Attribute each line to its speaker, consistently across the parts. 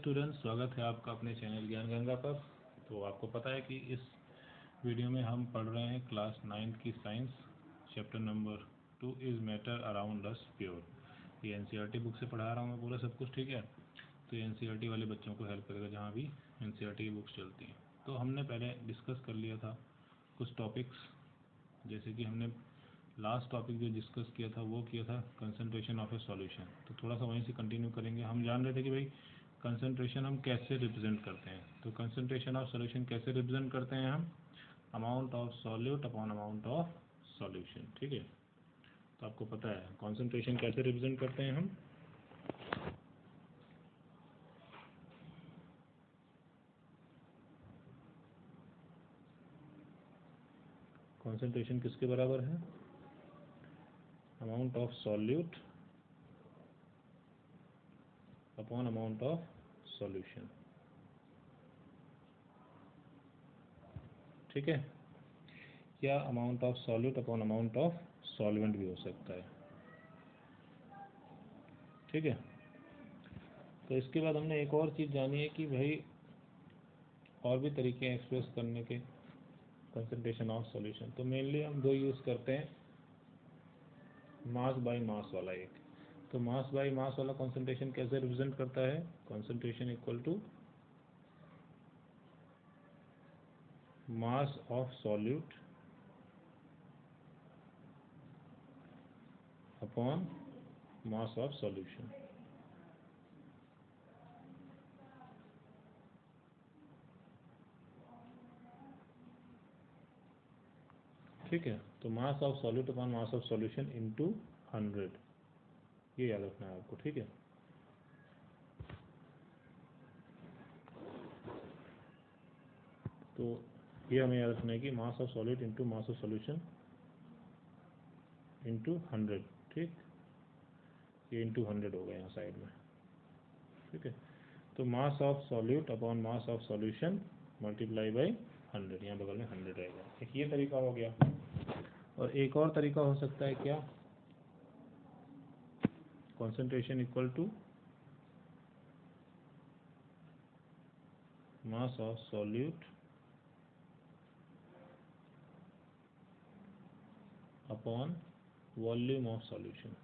Speaker 1: Students, स्वागत है आपका अपने चैनल ज्ञान गंगा पर। तो आपको पता है कि इस वीडियो में हम पढ़ रहे हैं क्लास 9 की science, chapter number 2 is matter around us pure. ये एनसीईआरटी बुक से पढ़ा रहा हूँ मैं पूरा सब कुछ, ठीक है। तो ये एनसीईआरटी वाले बच्चों को हेल्प करेगा जहाँ भी एनसीईआरटी की बुक्स चलती हैं। तो हमने पहले डिस्कस कर लिया था कुछ टॉपिक्स, जैसे कि हमने लास्ट टॉपिक जो डिस्कस किया था वो किया था कंसंट्रेशन ऑफ ए सॉल्यूशन। तो थोड़ा सा वहीं से कंटिन्यू करेंगे। हम जान रहे थे कि भाई कंसंट्रेशन हम कैसे रिप्रेजेंट करते हैं। तो कंसंट्रेशन ऑफ सॉल्यूशन कैसे रिप्रेजेंट करते हैं हम, amount of solute upon amount of solution, ठीक है। तो आपको पता है कंसंट्रेशन कैसे रिप्रेजेंट करते हैं हम। कंसंट्रेशन किसके बराबर है, amount of solute upon amount of solution, ठीक है। या amount of solute upon amount of solvent भी हो सकता है, ठीक है। तो इसके बाद हमने एक और चीज़ जानी है कि भाई और भी तरीके हैं एक्सप्रेस करने के कंसंट्रेशन ऑफ सॉल्यूशन। तो मेनली हम दो यूज़ करते हैं, मास बाय मास वाला एक। तो मास बाय मास वाला कंसंट्रेशन कैसे रिप्रेजेंट करता है, concentration equal to mass of solute upon mass of solution, ठीक है। तो mass of solute upon mass of solution into 100, ये याद रखना है आपको, ठीक है। तो ये हमें याद रखना है कि मास of solute into mass of solution into 100, ठीक। ये इनटू 100 हो गया यहाँ साइड में, ठीक है। तो mass of solute upon mass of solution multiply by 100, यहाँ बगल में 100 रहेगा। एक ये तरीका हो गया। और एक और तरीका हो सकता है क्या, concentration equal to mass of solute upon volume of solution,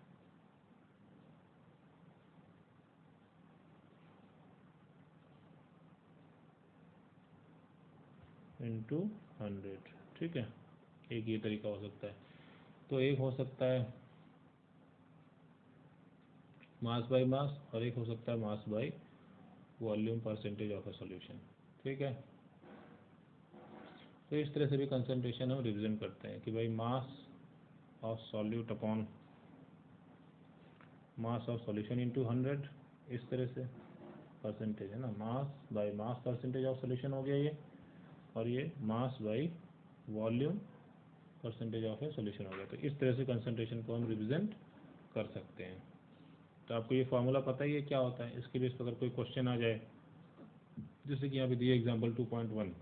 Speaker 1: into 100, ठीक है। एक ये तरीका हो सकता है। तो एक हो सकता है मास बाय मास और एक हो सकता है mass by volume percentage of a solution, ठीक है। तो इस तरह से भी कंसंट्रेशन हम रिप्रेजेंट करते हैं कि भाई मास of solute upon mass of solution into 100, इस तरह से परसेंटेज है ना, mass by mass percentage of solution हो गया ये, और ये mass by volume percentage of A solution हो गया। तो इस तरह से कंसंट्रेशन को हम रिप्रेजेंट कर सकते हैं। तो आपको ये फार्मूला पता ही है क्या होता है। इसके बेस पर अगर कोई क्वेश्चन आ जाए, जैसे कि यहाँ पे दिया एग्जाम्पल 2.1,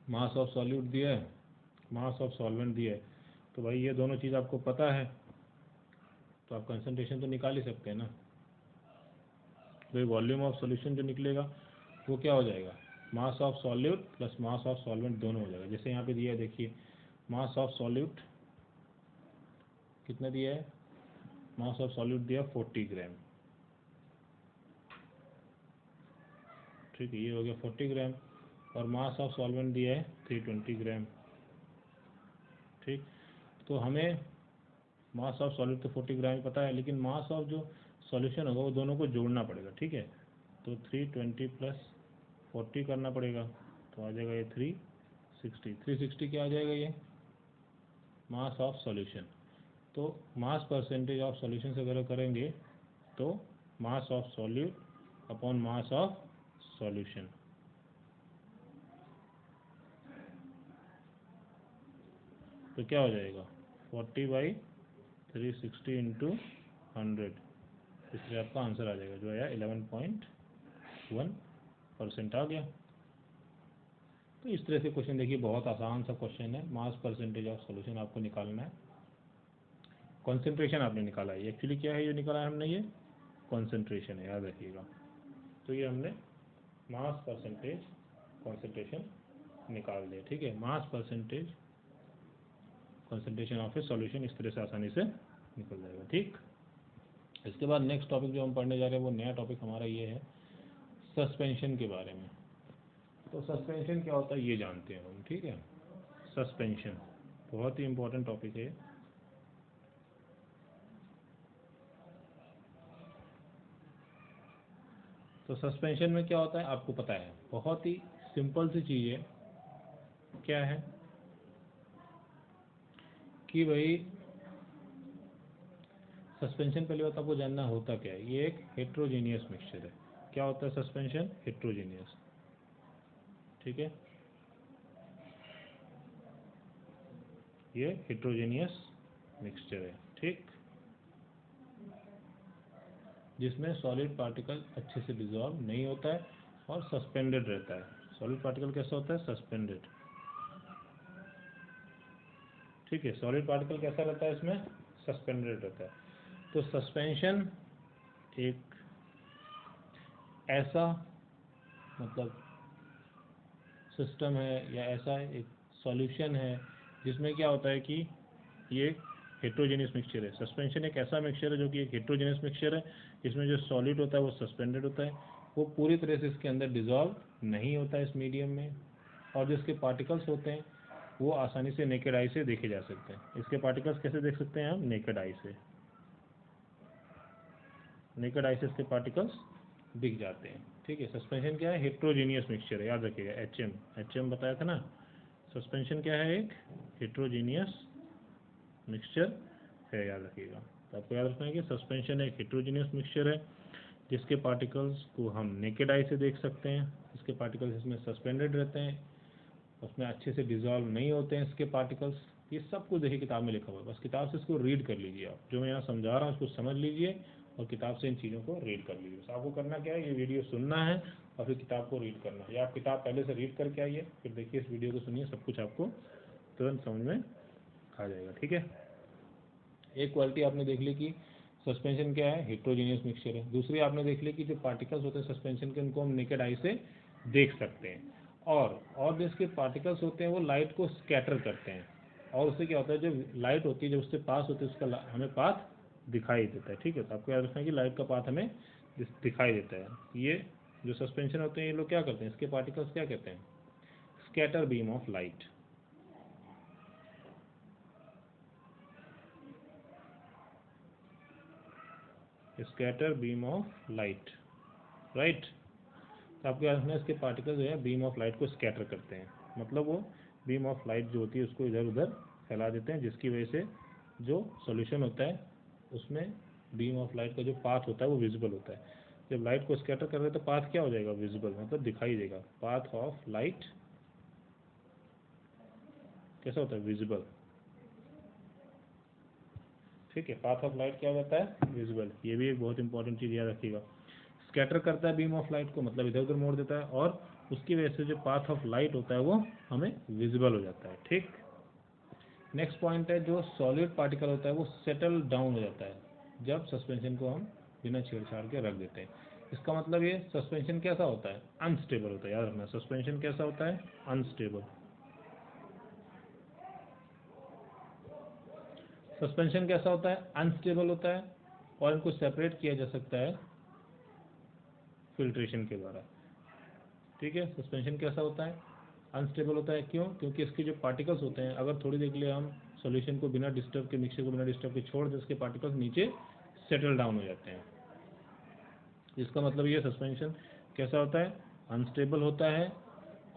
Speaker 1: मास ऑफ सॉल्यूट दिया है, मास ऑफ सॉल्वेंट दिया है, तो भाई ये दोनों चीज़ आपको पता है तो आप कंसंट्रेशन तो निकाल ही सकते हैं ना। भाई वॉल्यूम ऑफ सॉल्यूशन जो निकलेगा वो क्या हो जाएगा, मास of solute plus mass of solvent दोनों हो जाएगा। जैसे यहाँ पे दिया है, देखिए मास ऑफ सॉल्यूट कितना दिया है, मास ऑफ सॉल्यूट दिया 40 ग्राम, ठीक है, ये हो गया 40 ग्राम। और मास ऑफ सॉल्वेंट दिया है 320 ग्राम, ठीक। तो हमें मास ऑफ सॉल्यूट तो 40 ग्राम ही पता है, लेकिन मास ऑफ जो सॉल्यूशन होगा वो दोनों को जोड़ना पड़ेगा, ठीक है। तो 320 प्लस 40 करना पड़ेगा, तो आ जाएगा ये 360 क्या आ जाएगा, ये मास ऑफ सॉल्यूशन। तो मास परसेंटेज ऑफ सॉल्यूशन से अगर करेंगे तो mass of solute upon mass of solution, तो क्या हो जाएगा 40/360 इंटू 100, इसलिए आपका आंसर आ जाएगा जो आया 11.1% आ गया। तो इस तरह से क्वेश्चन देखिए, बहुत आसान सा क्वेश्चन है। मास परसेंटेज ऑफ सॉल्यूशन आपको निकालना है, कंसंट्रेशन आपने निकाला है। एक्चुअली क्या है जो निकाला है हमने, ये कॉन्सेंट्रेशन है, याद रखिएगा। तो ये हमने मास परसेंटेज कॉन्सेंट्रेशन निकाल दिया, ठीक है। Mass percentage concentration of A solution इस तरह से आसानी से निकल जाएगा, ठीक। इसके बाद नेक्स्ट टॉपिक जो हम पढ़ने जा रहे हैं वो नया टॉपिक हमारा ये है सस्पेंशन के बारे में। तो सस्पेंशन क्या होता है ये जानते हैं हम, ठीक है। सस्पेंशन बहुत ही इम्पोर्टेंट टॉपिक है। तो सस्पेंशन में क्या होता है आपको पता है, बहुत ही सिंपल सी चीज़ है। क्या है कि भाई सस्पेंशन पहले बात आपको जानना होता क्या है। ये एक हेट्रोजीनियस मिक्सचर है। क्या होता है सस्पेंशन? हेट्रोजीनियस, ठीक है। ये हेट्रोजीनियस मिक्सचर है, ठीक, जिसमें सॉलिड पार्टिकल अच्छे से डिसॉल्व नहीं होता है और सस्पेंडेड रहता है। सॉलिड पार्टिकल कैसा होता है? सस्पेंडेड, ठीक है। सॉलिड पार्टिकल कैसा रहता है इसमें? सस्पेंडेड रहता है। तो सस्पेंशन एक ऐसा मतलब सिस्टम है या ऐसा एक सॉल्यूशन है जिसमें क्या होता है कि ये हेट्रोजेनियस मिक्सचर है। सस्पेंशन एक ऐसा मिक्सचर है जो कि एक हेट्रोजेनियस मिक्सचर है, जिसमें जो सॉलिड होता है वो सस्पेंडेड होता है, वो पूरी तरह से इसके अंदर डिसॉल्व नहीं होता है इस मीडियम में, और जिसके पार्टिकल्स होते हैं वो आसानी से नेकेड आई से देखे जा सकते हैं। इसके पार्टिकल्स कैसे देख सकते हैं हम? नेकेड आई से, नेकेड आई से इसके पार्टिकल्स दिख जाते हैं, ठीक है। सस्पेंशन क्या है? हेट्रोजीनियस मिक्सचर है, याद रखिएगा। एचएम बताया था ना। सस्पेंशन क्या है? एक हेट्रोजीनियस मिक्सचर है, याद रखिएगा। तो आपको याद रखना है कि सस्पेंशन एक हेट्रोजीनियस मिक्सचर है जिसके पार्टिकल्स को हम नेकेड आई से देख सकते हैं। इसके पार्टिकल्स इसमें सस्पेंडेड रहते हैं, उसमें अच्छे से डिसॉल्व नहीं होते हैं इसके पार्टिकल्स। ये सब कुछ देखिए किताब में लिखा हुआ है, बस किताब से इसको रीड कर लीजिए। आप जो मैं यहाँ समझा रहा हूँ उसको समझ लीजिए और किताब से इन चीज़ों को रीड कर लीजिए। तो आपको करना क्या है, ये वीडियो सुनना है और फिर किताब को रीड करना है, या आप किताब पहले से रीड करके आइए, फिर देखिए इस वीडियो को सुनिए, सब कुछ आपको तुरंत समझ में आ जाएगा, ठीक है। एक क्वालिटी आपने देख ली कि सस्पेंशन क्या है? हेट्रोजीनियस मिक्सचर है। दूसरी आपने देख ली कि जो पार्टिकल्स होते हैं सस्पेंशन के उनको हम नेकेड आई से देख सकते हैं, और जो इसके पार्टिकल्स होते हैं वो लाइट को स्कैटर करते हैं, और उससे क्या होता है जो लाइट होती है जब उससे पास होती है उसका हमें पाथ दिखाई देता है, ठीक है। तो आपको याद रखना है कि लाइट का पाथ हमें दिखाई देता है। ये जो सस्पेंशन होते हैं ये लोग क्या करते हैं? इसके पार्टिकल्स क्या कहते हैं? Scatter beam of light, scatter beam of light, right. तो आपको याद रखना है इसके पार्टिकल्स जो है बीम ऑफ लाइट को स्कैटर करते हैं, मतलब वो बीम ऑफ लाइट जो होती है उसको इधर उधर फैला देते हैं, जिसकी वजह से जो सॉल्यूशन होता है उसमें बीम ऑफ लाइट का जो पाथ होता है वो विजिबल होता है। जब लाइट को स्कैटर कर रहे हैं तो पाथ क्या हो जाएगा? विजिबल, मतलब दिखाई देगा। पाथ ऑफ लाइट कैसा होता है? विजिबल, ठीक है। पाथ ऑफ लाइट क्या हो जाता है? विजिबल। ये भी एक बहुत इंपॉर्टेंट चीज़ याद रखिएगा। स्कैटर करता है बीम ऑफ लाइट को, मतलब इधर उधर मोड़ देता है, और उसकी वजह से जो पाथ ऑफ लाइट होता है वो हमें विजिबल हो जाता है, ठीक। नेक्स्ट पॉइंट है जो सॉलिड पार्टिकल होता है वो सेटल डाउन हो जाता है जब सस्पेंशन को हम बिना छेड़छाड़ के रख देते हैं। इसका मतलब ये सस्पेंशन कैसा होता है? अनस्टेबल होता है, याद रखना। सस्पेंशन कैसा होता है? अनस्टेबल। सस्पेंशन कैसा होता है? अनस्टेबल होता है, और इनको सेपरेट किया जा सकता है फिल्ट्रेशन के द्वारा, ठीक है। सस्पेंशन कैसा होता है? अनस्टेबल होता है। क्यों? क्योंकि इसके जो पार्टिकल्स होते हैं, अगर थोड़ी देर के लिए हम सॉल्यूशन को बिना डिस्टर्ब के, मिक्सचर को बिना डिस्टर्ब के छोड़ दें, इसके पार्टिकल्स नीचे सेटल डाउन हो जाते हैं। इसका मतलब ये सस्पेंशन कैसा होता है? अनस्टेबल होता है,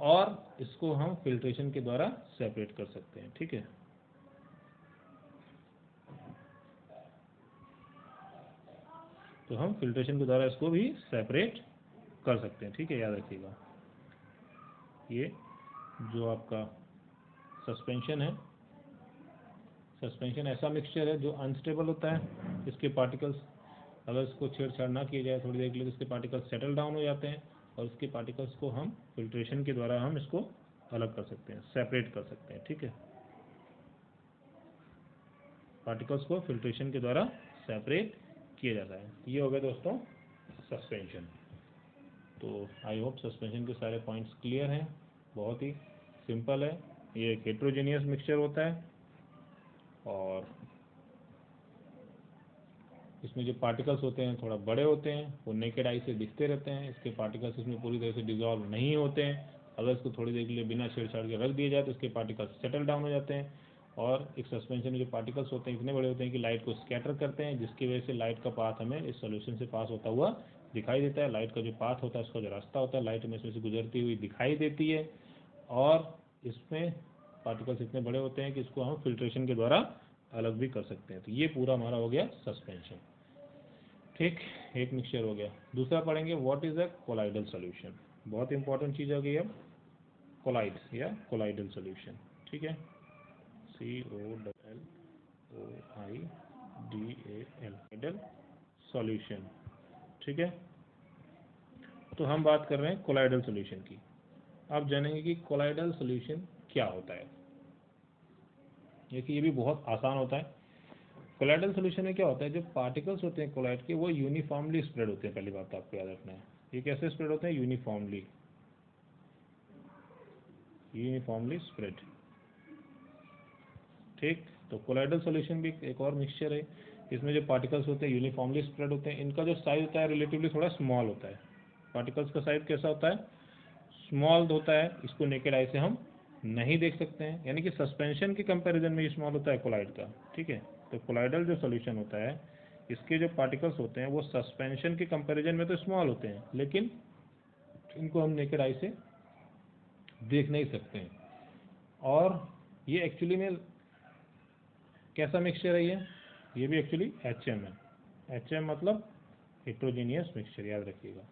Speaker 1: और इसको हम फिल्ट्रेशन के द्वारा सेपरेट कर सकते हैं, ठीक है। तो हम फिल्ट्रेशन के द्वारा इसको भी सेपरेट कर सकते हैं, ठीक है, याद रखिएगा। ये जो आपका सस्पेंशन है, सस्पेंशन ऐसा मिक्सचर है जो अनस्टेबल होता है। इसके पार्टिकल्स अगर इसको छेड़छाड़ ना किया जाए थोड़ी देर के लिए, इसके पार्टिकल्स सेटल डाउन हो जाते हैं, और इसके पार्टिकल्स को हम फिल्ट्रेशन के द्वारा हम इसको अलग कर सकते हैं, सेपरेट कर सकते हैं, ठीक है। पार्टिकल्स को फिल्ट्रेशन के द्वारा सेपरेट किया जाता है। ये हो गया दोस्तों सस्पेंशन। तो आई होप सस्पेंशन के सारे पॉइंट्स क्लियर हैं। बहुत ही सिंपल है। ये एक हेट्रोजेनियस मिक्सचर होता है और इसमें जो पार्टिकल्स होते हैं थोड़ा बड़े होते हैं, वो नेकेड आई से दिखते रहते हैं। इसके पार्टिकल्स इसमें पूरी तरह से डिजॉल्व नहीं होते हैं। अगर इसको थोड़ी देर के लिए बिना छेड़छाड़ के रख दिया जाए तो इसके पार्टिकल्स सेटल डाउन हो जाते हैं। और एक सस्पेंशन में जो पार्टिकल्स होते हैं इतने बड़े होते हैं कि लाइट को स्कैटर करते हैं, जिसकी वजह से लाइट का पाथ हमें इस सोल्यूशन से पास होता हुआ दिखाई देता है। लाइट का जो पाथ होता है, उसका जो रास्ता होता है, लाइट हमें इसमें से गुजरती हुई दिखाई देती है। और इसमें पार्टिकल्स इतने बड़े होते हैं कि इसको हम फिल्ट्रेशन के द्वारा अलग भी कर सकते हैं। तो ये पूरा हमारा हो गया सस्पेंशन। ठीक, एक मिक्सचर हो गया। दूसरा पढ़ेंगे what is a colloidal solution. बहुत इंपॉर्टेंट चीज़ हो गई अब कोलाइड या कोलाइडल सॉल्यूशन। ठीक है, COLLOIDAL कोलाइडल सॉल्यूशन। ठीक है, तो हम बात कर रहे हैं कोलाइडल सॉल्यूशन की। आप जानेंगे कि कोलाइडल सॉल्यूशन क्या होता है। देखिए ये भी बहुत आसान होता है। कोलाइडल सॉल्यूशन में क्या होता है, जो पार्टिकल्स होते हैं कोलाइड के वो यूनिफॉर्मली स्प्रेड होते हैं। पहली बात तो आपको याद रखना है, ये कैसे स्प्रेड होते हैं, यूनिफॉर्मली स्प्रेड। ठीक, तो कोलाइडल सॉल्यूशन भी एक और मिक्सचर है। इसमें जो पार्टिकल्स होते हैं यूनिफॉर्मली स्प्रेड होते हैं। इनका जो साइज होता है रिलेटिवली थोड़ा स्मॉल होता है। पार्टिकल्स का साइज कैसा होता है, स्मॉल होता है। इसको नेकेड आई से हम नहीं देख सकते हैं, यानी कि सस्पेंशन के कंपैरिजन में ये स्मॉल होता है कोलाइड का। ठीक है, तो कोलाइडल जो सॉल्यूशन होता है इसके जो पार्टिकल्स होते हैं वो सस्पेंशन के कंपैरिजन में तो स्मॉल होते हैं, लेकिन इनको हम नेकेड आई से देख नहीं सकते हैं। और ये एक्चुअली में कैसा मिक्सचर है, ये भी एक्चुअली HM है। HM मतलब हेट्रोजीनियस मिक्सचर, याद रखिएगा।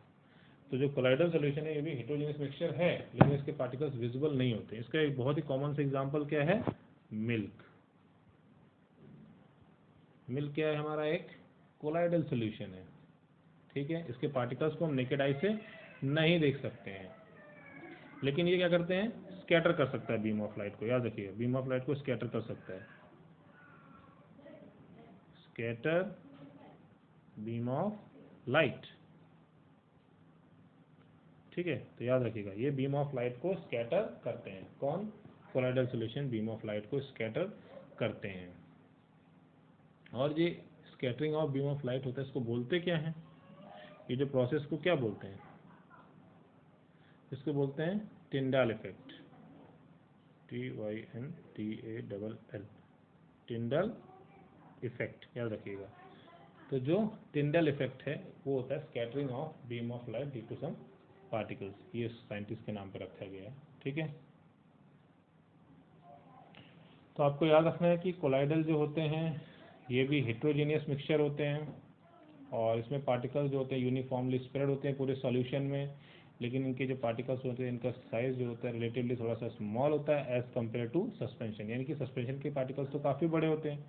Speaker 1: तो जो कोलाइडल सॉल्यूशन है ये भी हेट्रोजीनियस मिक्सचर है, लेकिन इसके पार्टिकल्स विजिबल नहीं होते। इसका एक बहुत ही कॉमन सा एग्जांपल क्या है, मिल्क। मिल्क क्या है, हमारा एक कोलाइडल सॉल्यूशन है। ठीक है, इसके पार्टिकल्स को हम नेकेड आई से नहीं देख सकते हैं, लेकिन ये क्या करते हैं, स्कैटर कर सकता है बीम ऑफ लाइट को। याद रखिएगा, बीम ऑफ लाइट को स्कैटर कर सकता है। Scatter beam of light. ठीक है, तो याद रखिएगा ये बीम ऑफ लाइट को स्कैटर करते हैं। कौन, colloidal solution beam of light को स्कैटर करते हैं। और ये scattering of beam of light होता है, इसको बोलते क्या हैं, ये जो प्रोसेस को क्या बोलते हैं, इसको बोलते हैं Tyndall effect. TYNDALL, Tyndall effect, याद रखिएगा। तो जो टिंडल इफेक्ट है वो होता है scattering of beam of light due to some particles. ये साइंटिस्ट के नाम पर रखा गया है। ठीक है, तो आपको याद रखना है कि कोलाइडल जो होते हैं ये भी हेट्रोजीनियस मिक्सचर होते हैं, और इसमें पार्टिकल्स जो होते हैं यूनिफॉर्मली स्प्रेड होते हैं पूरे सॉल्यूशन में, लेकिन इनके जो पार्टिकल्स होते हैं इनका साइज जो होता है रिलेटिवली थोड़ा सा स्मॉल होता है एज कम्पेयर टू सस्पेंशन। यानी कि सस्पेंशन के पार्टिकल्स तो काफ़ी बड़े होते हैं,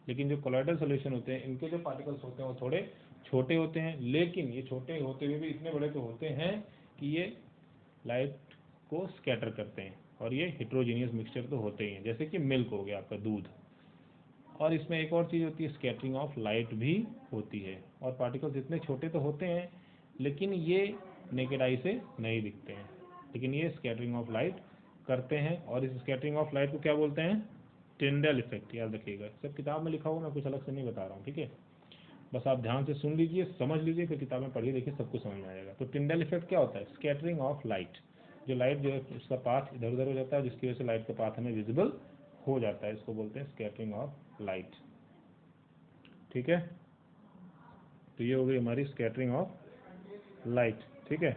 Speaker 1: लेकिन जो कोलाइडल सॉल्यूशन होते हैं इनके जो पार्टिकल्स होते हैं वो थोड़े छोटे होते हैं। लेकिन ये छोटे होते हुए भी इतने बड़े तो होते हैं कि ये लाइट को स्कैटर करते हैं। और ये हेट्रोजीनियस मिक्सचर तो होते ही हैं, जैसे कि मिल्क हो गया आपका, दूध। और इसमें एक और चीज़ होती है, स्कैटरिंग ऑफ लाइट भी होती है। और पार्टिकल्स इतने छोटे तो होते हैं लेकिन ये नेकेड आई से नहीं दिखते हैं, लेकिन ये स्कैटरिंग ऑफ लाइट करते हैं। और इस स्कैटरिंग ऑफ लाइट को क्या बोलते हैं, टिंडल इफेक्ट। याद रखिएगा, सब किताब में लिखा हुआ, मैं कुछ अलग से नहीं बता रहा हूँ। ठीक है, बस आप ध्यान से सुन लीजिए, समझ लीजिए, फिर किताब में पढ़िए, देखिए, सब कुछ समझ में आ जाएगा। तो टिंडल इफेक्ट क्या होता है, स्कैटरिंग ऑफ लाइट। जो लाइट जो है उसका पाथ इधर उधर हो जाता है, जिसकी वजह से लाइट का पाथ हमें विजिबल हो जाता है, इसको बोलते हैं स्कैटरिंग ऑफ लाइट। ठीक है, तो ये हो गई हमारी स्कैटरिंग ऑफ लाइट। ठीक है,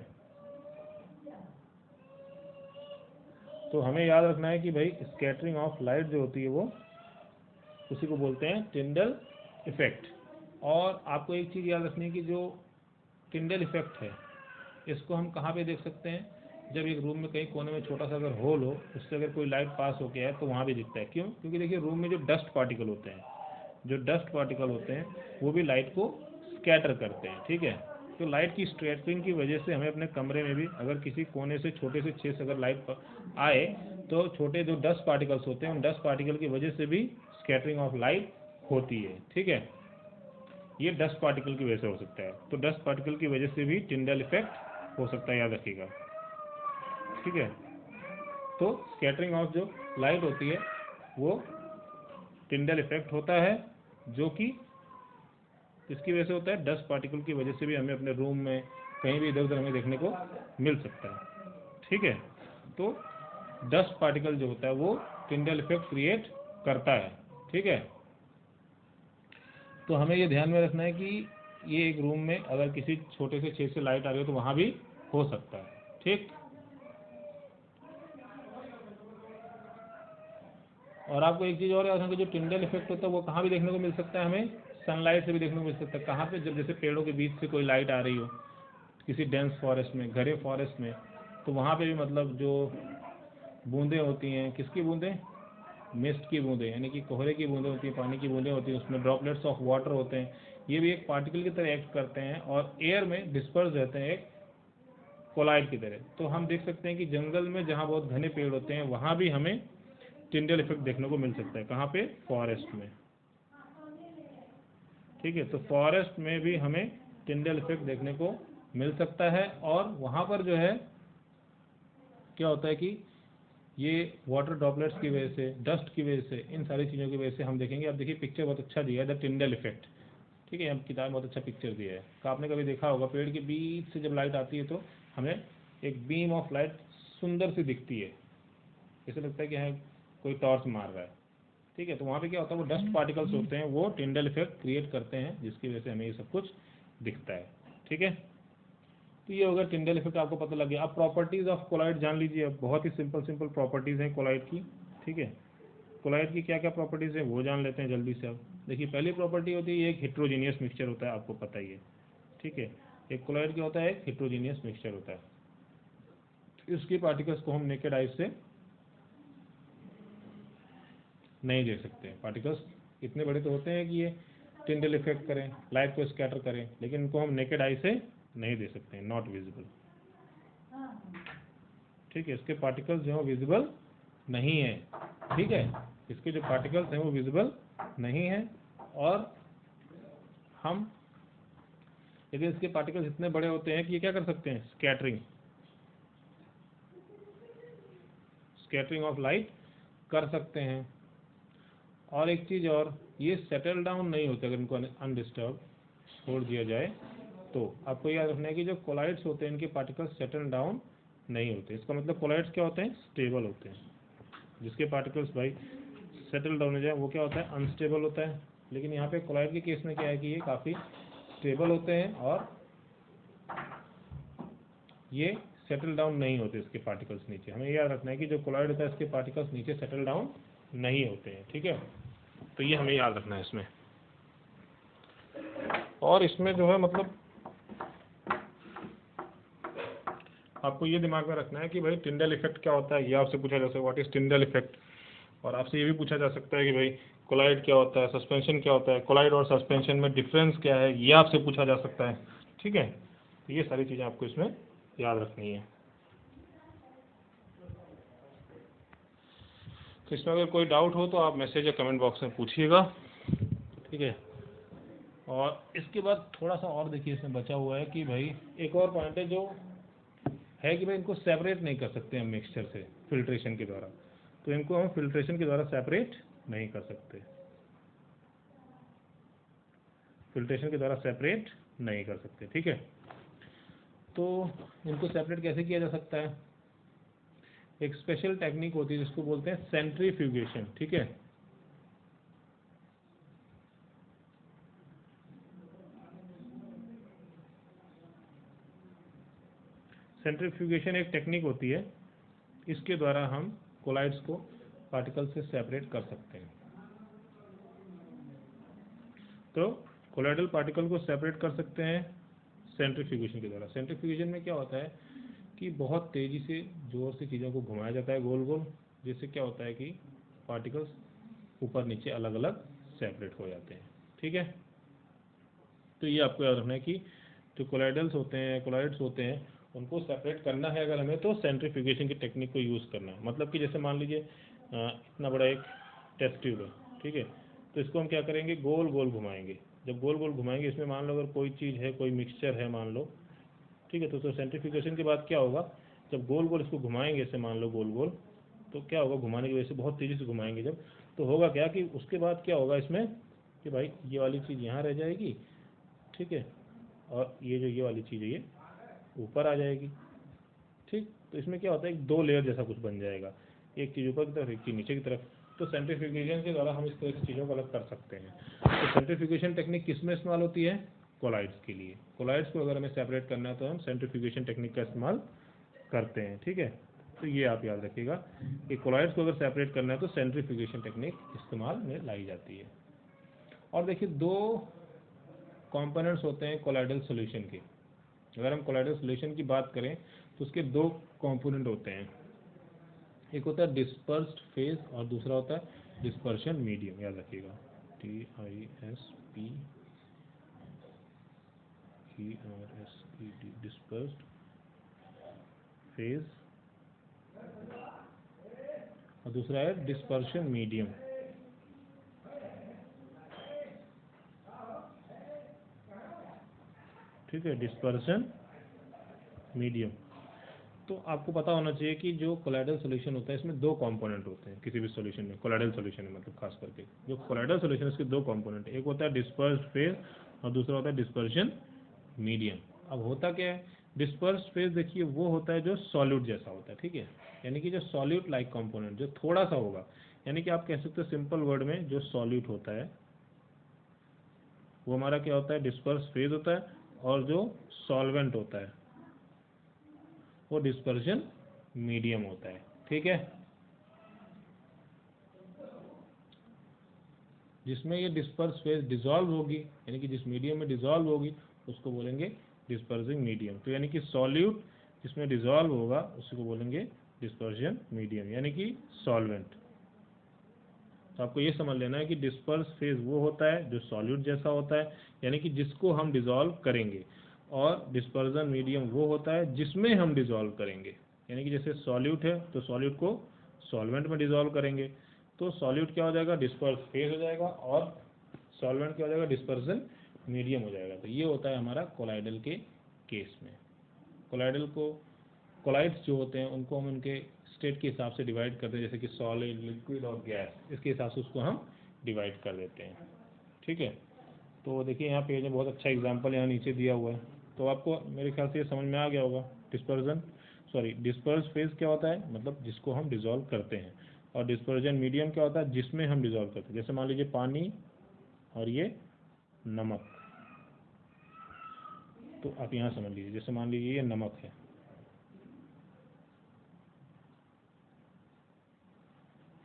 Speaker 1: तो हमें याद रखना है कि भाई स्कैटरिंग ऑफ लाइट जो होती है वो उसी को बोलते हैं टिंडल इफेक्ट। और आपको एक चीज़ याद रखनी है कि जो टिंडल इफेक्ट है इसको हम कहाँ पे देख सकते हैं, जब एक रूम में कहीं कोने में छोटा सा अगर होल हो, उससे अगर कोई लाइट पास हो गया है तो वहाँ भी दिखता है। क्यों, क्योंकि देखिए रूम में जो डस्ट पार्टिकल होते हैं, जो डस्ट पार्टिकल होते हैं वो भी लाइट को स्कैटर करते हैं। ठीक है, तो लाइट की स्कैटरिंग की वजह से हमें अपने कमरे में भी अगर किसी कोने से छोटे से छेद से अगर लाइट आए तो छोटे जो डस्ट पार्टिकल्स होते हैं उन डस्ट पार्टिकल की वजह से भी स्कैटरिंग ऑफ लाइट होती है। ठीक है, ये डस्ट पार्टिकल की वजह से हो सकता है। तो डस्ट पार्टिकल की वजह से भी टिंडल इफेक्ट हो सकता है, याद रखिएगा, ठीक है। तो स्कैटरिंग ऑफ जो लाइट होती है वो टिंडल इफेक्ट होता है, जो कि किसकी वजह से होता है, डस्ट पार्टिकल की वजह से भी हमें अपने रूम में कहीं भी इधर उधर हमें देखने को मिल सकता है, ठीक है। तो डस्ट पार्टिकल जो होता है वो टिंडल इफेक्ट क्रिएट करता है, ठीक है। तो हमें ये ध्यान में रखना है कि ये एक रूम में अगर किसी छोटे से छेद से लाइट आ रही हो तो वहाँ भी हो सकता है, ठीक। और आपको एक चीज़ और याद रखना, जो टिंडल इफेक्ट होता है वो कहाँ भी देखने को मिल सकता है, हमें सनलाइट से भी देखने को मिल सकता है। कहाँ पे, जब जैसे पेड़ों के बीच से कोई लाइट आ रही हो किसी डेंस फॉरेस्ट में, घने फॉरेस्ट में, तो वहाँ पे भी मतलब जो बूंदें होती हैं, किसकी बूंदें, मिस्ट की बूंदें, यानी कि कोहरे की बूंदें होती हैं, पानी की बूंदें होती हैं, उसमें ड्रॉपलेट्स ऑफ वाटर होते हैं, ये भी एक पार्टिकल की तरह एक्ट करते हैं और एयर में डिस्पर्स रहते हैं एक कोलाइड की तरह। तो हम देख सकते हैं कि जंगल में जहाँ बहुत घने पेड़ होते हैं वहाँ भी हमें टिंडल इफेक्ट देखने को मिल सकता है। कहाँ पे, फॉरेस्ट में, ठीक है। तो फॉरेस्ट में भी हमें टिंडल इफेक्ट देखने को मिल सकता है, और वहाँ पर जो है क्या होता है कि ये वाटर ड्रॉपलेट्स की वजह से, डस्ट की वजह से, इन सारी चीज़ों की वजह से हम देखेंगे। अब देखिए पिक्चर बहुत अच्छा दिया है, द टिंडल इफेक्ट, ठीक है। अब किताब में बहुत अच्छा पिक्चर दिया है, तो आपने कभी देखा होगा पेड़ के बीच से जब लाइट आती है तो हमें एक बीम ऑफ लाइट सुंदर सी दिखती है, ऐसा लगता है कि हाँ कोई टॉर्च मार रहा है, ठीक है। तो वहाँ पे क्या होता है, वो डस्ट पार्टिकल्स होते हैं, वो टिंडल इफेक्ट क्रिएट करते हैं, जिसकी वजह से हमें ये सब कुछ दिखता है, ठीक है। तो ये होगा टिंडल इफेक्ट, आपको पता लग गया। अब प्रॉपर्टीज ऑफ कोलाइड जान लीजिए। अब बहुत ही सिंपल प्रॉपर्टीज हैं कोलाइड की, ठीक है। कोलाइड की क्या क्या प्रॉपर्टीज है वो जान लेते हैं जल्दी से। अब देखिए पहली प्रॉपर्टी होती है, ये एक हेट्रोजीनियस मिक्सचर होता है, आपको पता ही है, ठीक है। एक कोलाइड क्या होता है, एक हेट्रोजीनियस मिक्सचर होता है। इसकी पार्टिकल्स को हम नेकेड आई से नहीं देख सकते। पार्टिकल्स इतने बड़े तो होते हैं कि ये टिंडल इफेक्ट करें, लाइट को स्कैटर करें, लेकिन इनको हम नेकेड आई से नहीं दे सकते हैं, नॉट विजिबल, ठीक है। इसके पार्टिकल्स जो है विजिबल नहीं है, ठीक है। इसके जो पार्टिकल्स हैं वो विजिबल नहीं है, और हम, लेकिन इसके पार्टिकल्स इतने बड़े होते हैं कि ये क्या कर सकते हैं, स्कैटरिंग ऑफ लाइट कर सकते हैं। और एक चीज़ और, ये सेटल डाउन नहीं होते अगर इनको अनडिस्टर्ब छोड़ दिया जाए। तो आपको याद रखना है कि जो कोलाइड्स होते हैं इनके पार्टिकल्स सेटल डाउन नहीं होते। इसका मतलब कोलाइड्स क्या होते हैं, स्टेबल होते हैं। जिसके पार्टिकल्स भाई सेटल डाउन हो जाए वो क्या होता है, अनस्टेबल होता है। लेकिन यहाँ पे कोलाइड के केस में क्या है कि ये काफ़ी स्टेबल होते हैं और ये सेटल डाउन नहीं होते इसके पार्टिकल्स नीचे। हमें याद रखना है कि जो कोलाइड होता है इसके पार्टिकल्स नीचे सेटल डाउन नहीं होते हैं, ठीक है। तो ये हमें याद रखना है इसमें। और इसमें जो है मतलब आपको ये दिमाग में रखना है कि भाई टिंडल इफेक्ट क्या होता है, ये आपसे पूछा जा सकता है, व्हाट इज टिंडल इफेक्ट। और आपसे ये भी पूछा जा सकता है कि भाई कोलाइड क्या होता है, सस्पेंशन क्या होता है, कोलाइड और सस्पेंशन में डिफरेंस क्या है, ये आपसे पूछा जा सकता है, ठीक है। तो ये सारी चीज़ें आपको इसमें याद रखनी है। तो इसमें अगर कोई डाउट हो तो आप मैसेज या कमेंट बॉक्स में पूछिएगा, ठीक है। और इसके बाद थोड़ा सा और देखिए इसमें बचा हुआ है कि भाई एक और पॉइंट है जो है कि भाई इनको सेपरेट नहीं कर सकते हम मिक्सचर से फिल्ट्रेशन के द्वारा। तो इनको हम फिल्ट्रेशन के द्वारा सेपरेट नहीं कर सकते, फिल्ट्रेशन के द्वारा सेपरेट नहीं कर सकते, ठीक है। तो इनको सेपरेट कैसे किया जा सकता है, एक स्पेशल टेक्निक होती है जिसको बोलते हैं सेंट्रीफ्यूगेशन, ठीक है। सेंट्रीफ्यूगेशन एक टेक्निक होती है, इसके द्वारा हम कोलाइड्स को पार्टिकल से सेपरेट कर सकते हैं। तो कोलाइडल पार्टिकल को सेपरेट कर सकते हैं सेंट्रीफ्यूगेशन के द्वारा। सेंट्रीफ्यूगेशन में क्या होता है कि बहुत तेज़ी से ज़ोर से चीज़ों को घुमाया जाता है गोल गोल, जिससे क्या होता है कि पार्टिकल्स ऊपर नीचे अलग अलग सेपरेट हो जाते हैं, ठीक है। तो ये आपको याद रखना है कि जो कोलाइडल्स होते हैं, कोलाइड्स होते हैं, उनको सेपरेट करना है अगर हमें, तो सेंट्रीफ्यूगेशन की टेक्निक को यूज़ करना है। मतलब कि जैसे मान लीजिए इतना बड़ा एक टेस्ट ट्यूब है, ठीक है। तो इसको हम क्या करेंगे, गोल गोल घुमाएंगे, जब गोल गोल घुमाएंगे इसमें मान लो अगर कोई चीज़ है, कोई मिक्सचर है मान लो, ठीक है, तो सेंट्रीफ्यूगेशन के बाद क्या होगा, जब गोल गोल इसको घुमाएंगे इसे मान लो गोल गोल, तो क्या होगा, घुमाने की वजह से बहुत तेज़ी से घुमाएंगे जब, तो होगा क्या कि उसके बाद क्या होगा इसमें कि भाई ये वाली चीज़ यहाँ रह जाएगी, ठीक है, और ये जो ये वाली चीज़ है ये ऊपर आ जाएगी, ठीक। तो इसमें क्या होता है, एक दो लेयर जैसा कुछ बन जाएगा, एक चीज़ ऊपर की तरफ, एक चीज़ नीचे की तरफ। तो सेंट्रीफ्यूगेशन के द्वारा हम इस तरह की चीज़ों को अलग कर सकते हैं। तो सेंट्रीफ्यूगेशन टेक्निक किस में इस्तेमाल होती है, कोलाइड्स के लिए। कोलाइड्स को अगर हमें सेपरेट करना है तो हम सेंट्रीफ्यूगेशन टेक्निक का इस्तेमाल करते हैं, ठीक है। तो ये आप याद रखिएगा कि कोलाइड्स को अगर सेपरेट करना है तो सेंट्रीफ्यूगेशन टेक्निक इस्तेमाल में लाई जाती है। और देखिए दो कंपोनेंट्स होते हैं कोलाइडल सॉल्यूशन के। अगर हम कोलाइडल सॉल्यूशन की बात करें तो उसके दो कंपोनेंट होते हैं, एक होता है डिस्पर्स्ड फेज और दूसरा होता है डिस्पर्शन मीडियम। याद रखिएगा DISPERSED, डिस्पर्स्ड फेज और दूसरा है डिस्पर्शन मीडियम। ठीक है, डिस्पर्शन मीडियम। तो आपको पता होना चाहिए कि जो कोलाइडल सॉल्यूशन होता है इसमें दो कंपोनेंट होते हैं किसी भी सॉल्यूशन में, कोलाइडल सॉल्यूशन में मतलब खास करके जो कोलाइडल सॉल्यूशन है इसके दो कंपोनेंट, एक होता है डिस्पर्स्ड फेज और दूसरा होता है डिस्पर्शन मीडियम। अब होता क्या है, डिस्पर्स्ड फेज देखिए वो होता है जो सॉल्यूट जैसा होता है, ठीक है, यानी कि जो सॉल्यूट लाइक कंपोनेंट जो थोड़ा सा होगा, यानी कि आप कह सकते हो सिंपल वर्ड में जो सॉल्यूट होता है वो हमारा क्या होता है, डिस्पर्स्ड फेज होता है, और जो सॉल्वेंट होता है वो डिस्पर्शन मीडियम होता है, ठीक है। जिसमें ये डिस्पर्स फेज डिसॉल्व होगी, यानी कि जिस मीडियम में डिसॉल्व होगी उसको बोलेंगे डिस्पर्सिंग मीडियम। तो यानी कि सॉल्यूट जिसमें डिसॉल्व होगा उसको बोलेंगे डिस्पर्शन मीडियम, यानी कि सॉल्वेंट। तो आपको ये समझ लेना है कि डिस्पर्स फेज वो होता है जो सॉल्यूट जैसा होता है, यानी कि जिसको हम डिसॉल्व करेंगे, और डिस्पर्सन मीडियम वो होता है जिसमें हम डिसॉल्व करेंगे, यानी कि जैसे सॉल्यूट है तो सॉल्यूट को सॉल्वेंट में डिसॉल्व करेंगे तो सॉल्यूट क्या हो जाएगा, डिस्पर्स फेज हो जाएगा, और सॉल्वेंट क्या हो जाएगा, डिस्पर्सन मीडियम हो जाएगा। तो ये होता है हमारा कोलाइडल के केस में। कोलाइडल को कोलाइड्स जो होते हैं उनको हम उनके स्टेट के हिसाब से डिवाइड करते हैं, जैसे कि सॉलिड, लिक्विड और गैस, इसके हिसाब से उसको हम डिवाइड कर देते हैं, ठीक है। तो देखिए यहाँ पेज में बहुत अच्छा एग्जांपल यहाँ नीचे दिया हुआ है, तो आपको मेरे ख्याल से ये समझ में आ गया होगा। डिस्पर्स फेज क्या होता है, मतलब जिसको हम डिसॉल्व करते हैं, और डिस्पर्जन मीडियम क्या होता है, जिसमें हम डिसॉल्व करते हैं। जैसे मान लीजिए पानी और ये नमक, तो आप यहाँ समझ लीजिए, जैसे मान लीजिए ये नमक है,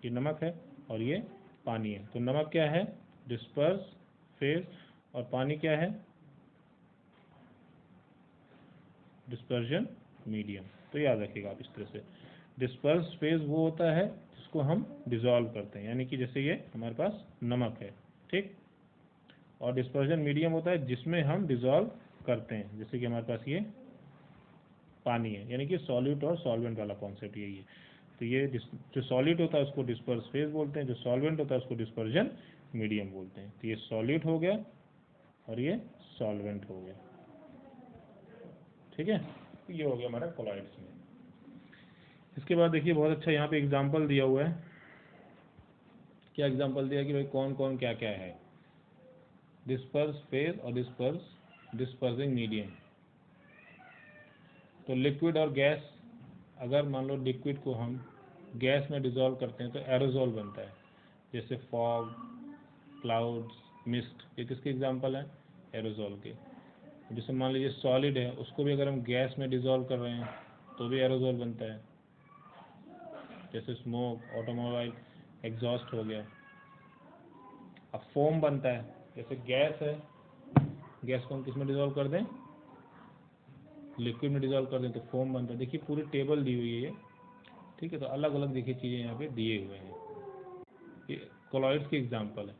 Speaker 1: ये नमक है और ये पानी है। तो नमक क्या है, डिस्पर्स फेज, और पानी क्या है, डिस्पर्जन मीडियम। तो याद रखिएगा आप इस तरह से, डिस्पर्स फेज वो होता है जिसको हम डिसॉल्व करते हैं, यानी कि जैसे ये हमारे पास नमक है, ठीक, और डिस्पर्जन मीडियम होता है जिसमें हम डिसॉल्व करते हैं, जैसे कि हमारे पास ये पानी है, यानी कि सॉल्यूट और सॉल्वेंट वाला कॉन्सेप्ट यही है। तो ये जो सॉल्यूट होता है उसको डिस्पर्स फेज बोलते हैं, जो सॉल्वेंट होता है उसको डिस्पर्जन मीडियम बोलते हैं। तो ये सॉल्यूट हो गया और ये सॉल्वेंट हो गया, ठीक है। तो ये हो गया हमारा कोलाइड्स में। इसके बाद देखिए बहुत अच्छा यहाँ पे एग्जाम्पल दिया हुआ है। क्या एग्जाम्पल दिया कि भाई कौन कौन क्या क्या है, डिस्पर्स फेज और डिस्पर्सिंग मीडियम। तो लिक्विड और गैस, अगर मान लो लिक्विड को हम गैस में डिसॉल्व करते हैं तो एरोजोल बनता है, जैसे फॉग, क्लाउड्स, मिस्ट, ये किसके एग्जांपल हैं, एरोजोल के। जैसे मान लीजिए सॉलिड है, उसको भी अगर हम गैस में डिसॉल्व कर रहे हैं तो भी एरोजोल बनता है, जैसे स्मोक, ऑटोमोबाइल एग्जॉस्ट हो गया। अब फोम बनता है, जैसे गैस है, गैस को हम किस में डिसॉल्व कर दें, लिक्विड में डिसॉल्व कर दें तो फोम बनता है। देखिए पूरी टेबल दी हुई है ये, ठीक है। तो अलग अलग देखिए चीज़ें यहाँ पे दिए हुए हैं, ये कोलॉइड्स की एग्जांपल है।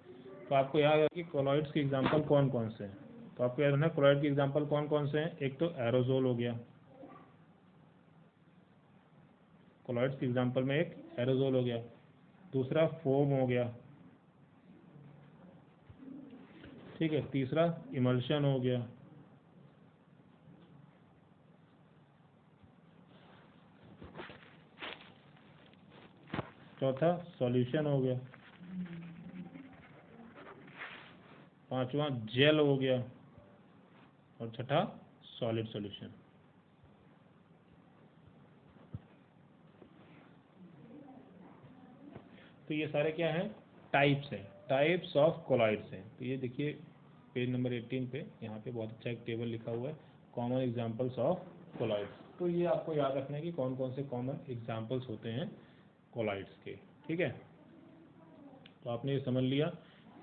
Speaker 1: तो आपको याद है कि कोलॉइड्स के एग्जांपल कौन कौन से हैं, तो आपको याद है ना कोलॉइड के एग्जांपल कौन कौन से हैं। एक तो एरोजोल हो गया, कोलॉइड्स के एग्जांपल में एक एरोजोल हो गया, दूसरा फोम हो गया, ठीक है। तीसरा इमल्शन हो गया, चौथा सॉल्यूशन हो गया, पांचवा जेल हो गया और छठा सॉलिड सॉल्यूशन। तो ये सारे क्या हैं, टाइप्स हैं, टाइप्स ऑफ कोलॉइड्स हैं। तो ये देखिए पेज नंबर 18 पे यहाँ पे बहुत अच्छा एक टेबल लिखा हुआ है, कॉमन एग्जांपल्स ऑफ कोलॉइड्स। तो ये आपको याद रखना है कि कौन कौन से कॉमन एग्जांपल्स होते हैं कोलॉइड्स के, ठीक है। तो आपने ये समझ लिया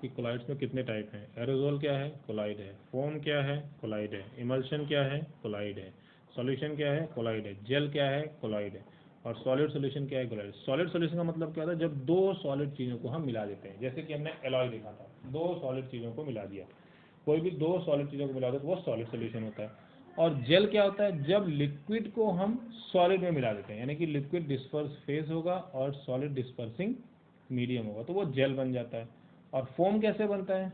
Speaker 1: कि कोलॉइड्स में कितने टाइप हैं। एरोजोल क्या है, कोलॉइड है। फोम क्या है, कोलॉइड है। इमल्शन क्या है, कोलॉइड है। सॉल्यूशन क्या है, कोलॉइड है। जेल क्या है, कोलॉइड है। और सॉलिड सॉल्यूशन क्या है, कोलॉइड। सॉलिड सॉल्यूशन का मतलब क्या होता है, जब दो सॉलिड चीज़ों को हम मिला देते हैं, जैसे कि हमने एलॉय देखा था, दो सॉलिड चीज़ों को मिला दिया, कोई भी दो सॉलिड चीज़ों को मिला दो तो वो सॉलिड सॉल्यूशन होता है। और जेल क्या होता है, जब लिक्विड को हम सॉलिड में मिला देते हैं, यानी कि लिक्विड डिस्पर्स फेज होगा और सॉलिड डिस्पर्सिंग मीडियम होगा, तो वो जेल बन जाता है। और फोम कैसे बनता है,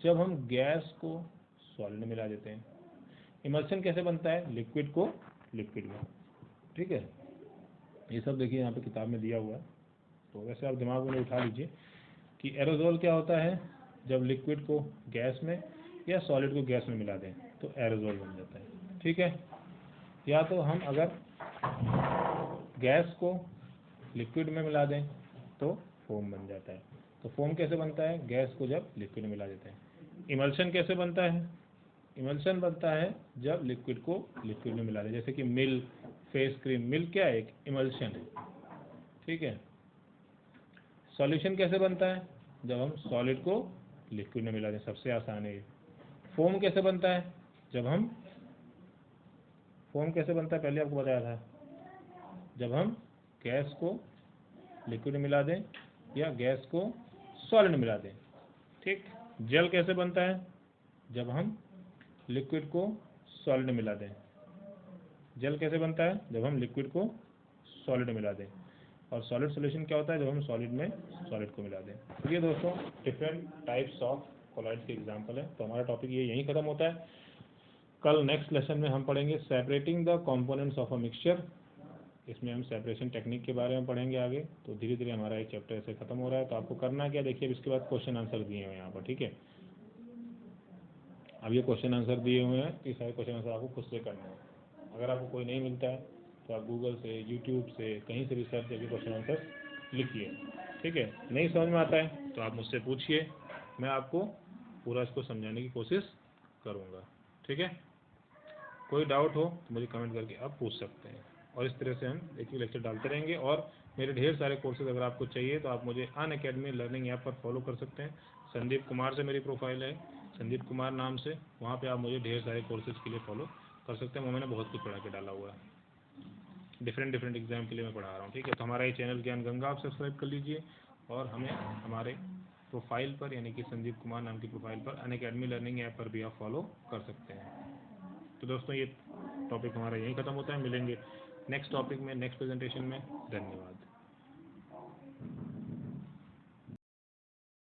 Speaker 1: जब हम गैस को सॉलिड में मिला देते हैं। इमल्शन कैसे बनता है, लिक्विड को लिक्विड में, ठीक है। ये सब देखिए यहाँ पे किताब में दिया हुआ है, तो वैसे आप दिमाग में उठा लीजिए कि एरोजोल क्या होता है, जब लिक्विड को गैस में या सॉलिड को गैस में मिला दें तो एरोजोल बन जाता है, ठीक है। या तो हम अगर गैस को लिक्विड में मिला दें तो फोम बन जाता है। तो फोम कैसे बनता है, गैस को जब लिक्विड में मिला देते हैं। इमल्शन कैसे बनता है, इमल्शन बनता है जब लिक्विड को लिक्विड में मिला दें, जैसे कि मिल्क, फेस क्रीम। मिल्क क्या है, एक इमल्शन है, ठीक है। सॉल्यूशन कैसे बनता है, जब हम सॉलिड को लिक्विड में मिला दें, सबसे आसान है ये। फोम कैसे बनता है, जब हम फोम कैसे बनता है पहले आपको बताया था, जब हम गैस को लिक्विड में मिला दें या गैस को सॉलिड में मिला दें, ठीक। जेल कैसे बनता है, जब हम लिक्विड को सॉलिड में मिला दें। जेल कैसे बनता है, जब हम लिक्विड को सॉलिड में मिला दें। और सॉलिड सॉल्यूशन क्या होता है, जब हम सॉलिड में सॉलिड को मिला दें। तो ये दोस्तों डिफरेंट टाइप्स ऑफ कोलॉइड्स के एग्जांपल है। तो हमारा टॉपिक ये यहीं खत्म होता है। कल नेक्स्ट लेसन में हम पढ़ेंगे separating the components of a mixture. इसमें हम सेपरेशन टेक्निक के बारे में पढ़ेंगे आगे। तो धीरे धीरे हमारा एक चैप्टर ऐसे खत्म हो रहा है। तो आपको करना क्या, देखिए इसके बाद क्वेश्चन आंसर दिए हुए हैं यहाँ पर, ठीक है। अब ये क्वेश्चन आंसर दिए हुए हैं, तो सारे क्वेश्चन आंसर आपको खुद से करना है। अगर आपको कोई नहीं मिलता है तो आप गूगल से, यूट्यूब से, कहीं से भी सर्च करके क्वेश्चन आंसर लिखिए, ठीक है। नहीं समझ में आता है तो आप मुझसे पूछिए, मैं आपको पूरा इसको समझाने की कोशिश करूँगा, ठीक है। कोई डाउट हो तो मुझे कमेंट करके आप पूछ सकते हैं। और इस तरह से हम देखिए लेक्चर डालते रहेंगे। और मेरे ढेर सारे कोर्सेज अगर आपको चाहिए तो आप मुझे अनअकैडमी लर्निंग ऐप पर फॉलो कर सकते हैं। संदीप कुमार से मेरी प्रोफाइल है, संदीप कुमार नाम से, वहाँ पे आप मुझे ढेर सारे कोर्सेज के लिए फॉलो कर सकते हैं। वो मैंने बहुत कुछ पढ़ा के डाला हुआ है, डिफरेंट एग्जाम के लिए मैं पढ़ा रहा हूँ, ठीक है। तो हमारा ये चैनल ज्ञान गंगा आप सब्सक्राइब कर लीजिए और हमें हमारे प्रोफाइल पर, यानी कि संदीप कुमार नाम की प्रोफाइल पर अनअकैडमी लर्निंग ऐप पर भी आप फॉलो कर सकते हैं। तो दोस्तों ये टॉपिक हमारा यहीं ख़त्म होता है। मिलेंगे नेक्स्ट टॉपिक में, नेक्स्ट प्रेजेंटेशन में। धन्यवाद।